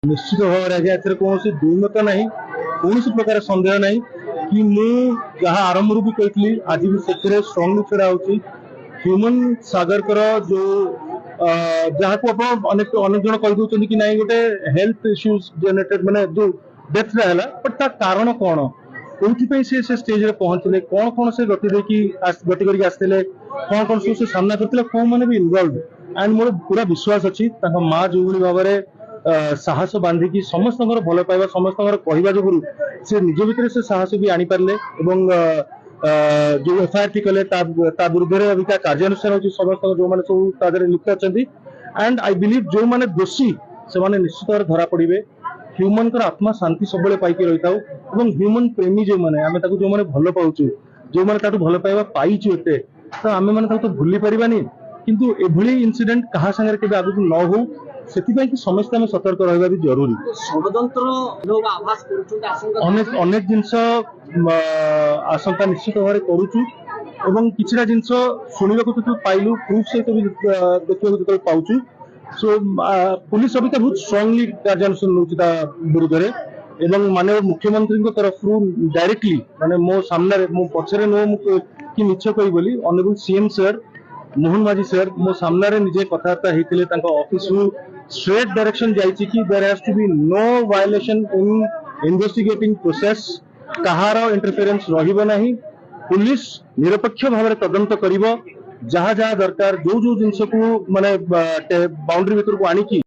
निश्चित भाव में कौन दुईमत ना कौन प्रकार सन्देह ना कि मुझे आरंभ भी कही आज भी से स्ट्रंगली छड़ा होची ह्यूमन सागर कर जो जहाँ को आप अनेक अनेक जन कह दौरान कि नहीं गोटे हेल्थ इश्यूज जनरेटेड माने जो डेथ है बट ता कारण कौन कौन से स्टेज रे पहुंचले कौन कौन से गति गति करके आसते कौन कौन सब से सामना करते कौ मैंने भी इनवॉल्व एंड मोर पूरा विश्वास अच्छी माँ जो भाव में साहस बांधिकी समस्त भल पाइबा समस्त कहवा जो से निज भितर से साहस भी आनी पारे जो एफआईआर टी कले विरुद्ध अबिका कार्यानुष्ठान होची समस्त जो माने सब लिप्त अच्छा एंड आई बिलीव जो माने दोषी से माने निश्चित भाव धरा पड़े ह्यूमन आत्मा शांति सब पाई रही था ह्यूमन प्रेमी जो माने आमे ताको जो माने भल पाउछु जो माने ताटू भल पाइबा पाइछु एते तो आमे माने ताको भूली परिबानी किंतु एभली इंसिडेंट कहा संगे केबे आगु न हो सेतिबाई कि समस्त आमे सतर्क रहबा भी जरूरी षडयंत्र लोग आभास करूछन आशंका अनेक अनेक जिंस आशंका निश्चित भाव करूछु एवं किछिटा जिंस सुनिबाकू तो पाइलु प्रूफ सहित भी देखिबाकू तो पाउछु सो पुलिस अभी बहुत स्ट्रांगली कार्यानुष्ठान नौचिता विरुद्ध एवं माननीय मुख्यमंत्री तरफ डायरेक्टली माने मो सामने मो पछरे नो कि मिछ कही बोली ऑनरेबल सीएम सर मोहन माझी सर मो सामने निजे कथबार्ता होते ऑफिस रु स्ट्रेट डायरेक्शन जाइए कि there has to be no violation in investigating process कहार इंटरफेरेंस रहिबो नाही पुलिस निरपेक्ष भाव में तदंत करिवो जहाँ जहाँ दरकार जो जो जिनस को माने बाउंड्री भीतर को आनिकी